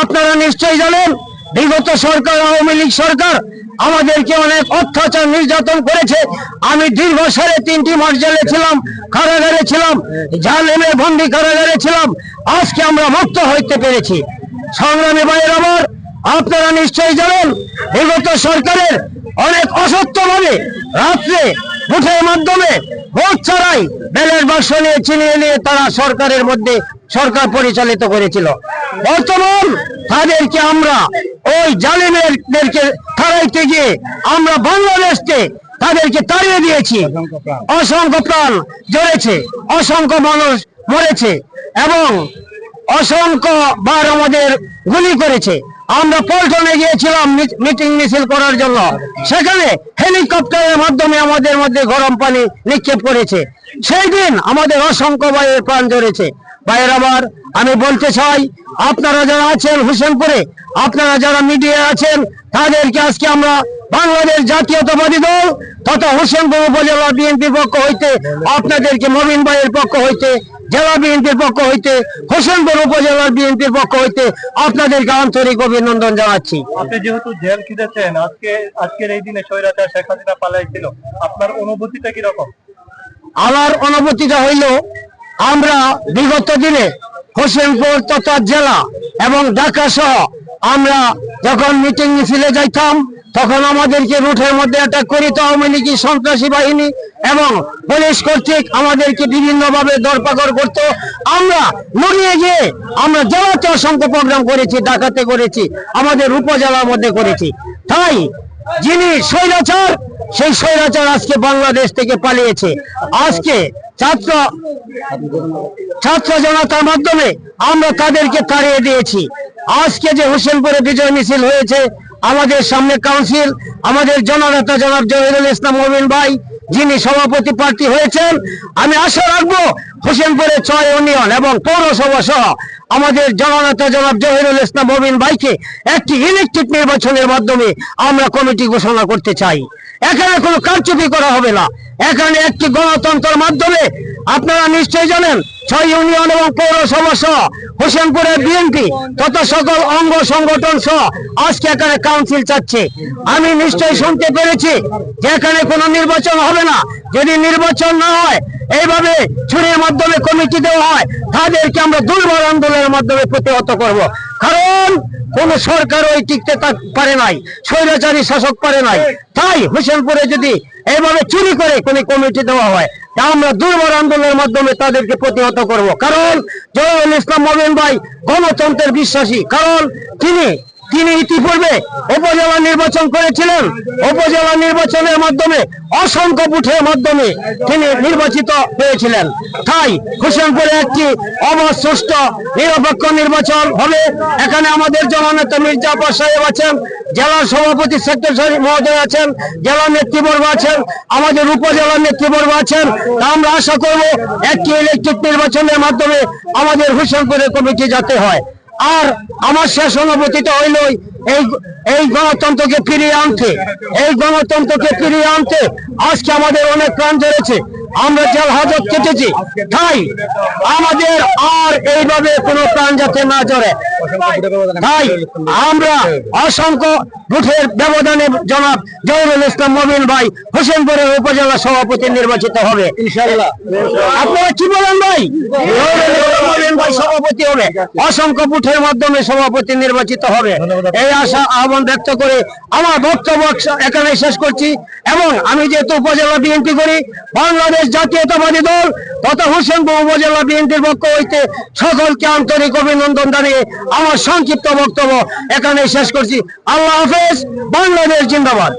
আপনারা নিশ্চয়ই জানেন বিগত সরকার আওয়ামী লীগ সরকার আমাদেরকে অনেক অত্যাচার নির্যাতন করেছে। আমি দীর্ঘ 3.5 মাস জেলে ছিলাম, কারাগারে ছিলাম, জালেমে বন্দি কারাগারে ছিলাম। আজকে আমরা মুক্ত হইতে পেরেছি। সংগ্রামী ভাইয়ের আমার, আপনারা নিশ্চয়ই জানেন বিগত সরকারের অনেক অসত্যভাবে রাত্রে ভোটের মাধ্যমে ভোট ছাড়াই ব্যালট বাক্স নিয়ে ছিনিয়ে নিয়ে তারা সরকারের মধ্যে সরকার পরিচালিত করেছিল। বর্তমান তাদেরকে আমরা ওই জালিমদেরকে তাড়াইতে গিয়ে আমরা বাংলাদেশকে তাদেরকে তাড়িয়ে দিয়েছি। অসংখ্য প্রাণ ঝরেছে, অসংখ্য মানুষ মরেছে এবং অসংখ্য বার আমাদের গুলি করেছে। আমরা পল্টনে গিয়েছিলাম মিটিং মিছিল করার জন্য, সেখানে হেলিকপ্টারের মাধ্যমে আমাদের মধ্যে গরম পানি নিক্ষেপ করেছে। সেই দিন আমাদের অসংখ্য ভাইয়ের প্রাণ ঝরেছে। ভাইয়ের আবার আমি বলতে চাই, আপনারা যারা আছেন হোসেনপুরে, আপনারা যারা মিডিয়া আছেন, তাদেরকে আজকে আমরা বাংলাদেশ জাতীয়তাবাদী দল তথা হোসেনপুর উপজেলা বিএনপির পক্ষ হইতে, আপনাদেরকে মবিন ভাইয়ের পক্ষ হইতে, জেলা বিএনপির পক্ষ হইতে, হোসেনপুর উপজেলার বিএনপির পক্ষ হইতে আপনাদেরকে আন্তরিক অভিনন্দন জানাচ্ছি। আপনি যেহেতু জেল খেটেছেন, আজকের এই দিনে স্বৈরাচার শেখ হাসিনা পালাইছিল, আপনার অনুভূতিটা কিরকম? আমার অনুভূতিটা হইল, আমরা বিগত দিনে হোসেনপুর তথা জেলা এবং ঢাকা সহ আমরা যখন মিটিং মিছিলে যাইতাম, তখন আমাদেরকে রুটের মধ্যে অ্যাটাক করিত আওয়ামী লীগ সন্ত্রাসী বাহিনী এবং পুলিশ কর্তৃক আমাদেরকে বিভিন্নভাবে ধরপাকড় করত। আমরা লড়িয়ে গিয়ে আমরা জেলাতে অসংখ্য প্রোগ্রাম করেছি, ঢাকাতে করেছি, আমাদের উপজেলার মধ্যে করেছি। তাই যিনি স্বৈরাচার, সেই স্বৈরাচার আজকে বাংলাদেশ থেকে পালিয়েছে। আজকে ছাত্র জনতার মাধ্যমে আমরা তাদেরকে তাড়িয়ে দিয়েছি। আজকে যে হোসেনপুরে বিজয় মিছিল হয়েছে, আমাদের সামনে কাউন্সিল, আমাদের জননেতা জনাব জহিরুল ইসলাম মবিন ভাই যিনি সভাপতি প্রার্থী হয়েছেন, আমি আশা রাখবো হোসেনপুরে 6 ইউনিয়ন এবং পৌরসভা সহ আমাদের জননেতা জনাব জহিরুল ইসলাম মবিন ভাইকে একটি ইলেকট্রিক নির্বাচনের মাধ্যমে আমরা কমিটি ঘোষণা করতে চাই। এখানে কোনো কারচুপি করা হবে না, এখানে একটি গণতন্ত্রের মাধ্যমে, আপনারা নিশ্চয়ই জানেন 6 ইউনিয়ন এবং পৌরসভা সহ হোসেনপুরের বিএনপি তথা সকল অঙ্গ সংগঠন সহ আজকে এখানে কাউন্সিল চাচ্ছে। আমি নিশ্চয়ই শুনতে পেরেছি যে এখানে কোনো নির্বাচন হবে না। যদি নির্বাচন না হয়, এইভাবে ছুরির মাধ্যমে কমিটি দেওয়া হয়, তাদেরকে আমরা দুর্বার আন্দোলনের মাধ্যমে প্রতিহত করব। কারণ কোন সরকার ওই টিকতে পারে নাই, স্বৈরাচারী শাসক পারে নাই। তাই হোসেনপুরে যদি এইভাবে চুরি করে কোন কমিটি দেওয়া হয়, তা আমরা দুর্বার আন্দোলনের মাধ্যমে তাদেরকে প্রতিহত করব। কারণ জহিরুল ইসলাম মবিন ভাই গণতন্ত্রের বিশ্বাসী। কারণ তিনি ইতিপূর্বে উপজেলা নির্বাচন করেছিলেন। উপজেলা নির্বাচনের মাধ্যমে অসংখ্য বুথের মাধ্যমে তিনি নির্বাচিত হয়েছিলেন। তাই হোসেনপুরে একটি অবাধ, সুষ্ঠু, নিরপেক্ষ নির্বাচন হবে। এখানে আমাদের জননেতা মির্জা আব্বাস সাহেব আছেন, জেলার সভাপতি সেক্রেটারি মহোদয় আছেন, জেলা নেতৃবর্গ আছেন, আমাদের উপজেলার নেতৃবর্গ আছেন। আমরা আশা করব একটি ইলেকট্রিক নির্বাচনের মাধ্যমে আমাদের হোসেনপুরে কমিটি যাতে হয়। আর আমার শেষ অনুভূতিটা হইল এই গণতন্ত্রকে ফিরিয়ে আনতে আজকে আমাদের অনেক প্রাণ ঝরেছে, আমরা জেল হাজত কেটেছি। তাই আমাদের আর এইভাবে কোনো প্রাণ যাতে না ঝরে, তাই আমরা অসংখ্য ভোটের ব্যবধানে জনাব জহিরুল ইসলাম মবিন ভাই হোসেনপুরের উপজেলা সভাপতি নির্বাচিত হবে ইনশাআল্লাহ। আপনারা কি বলেন ভাই? মবিন ভাই সভাপতি হবে, অসংখ্য ভোটের মাধ্যমে সভাপতি নির্বাচিত হবে, এই আশা আহ্বান ব্যক্ত করে আমার বক্তব্য এখানে শেষ করছি। এবং আমি যেহেতু উপজেলা বিএনপি করি, বাংলাদেশ জাতীয়তাবাদী দল তথা হোসেনপুর উপজেলা বিএনপির পক্ষ হইতে সকলকে আন্তরিক অভিনন্দন জানিয়ে আমার সংক্ষিপ্ত বক্তব্য এখানে শেষ করছি। আল্লাহ হাফেজ। বাংলাদেশ জিন্দাবাদ।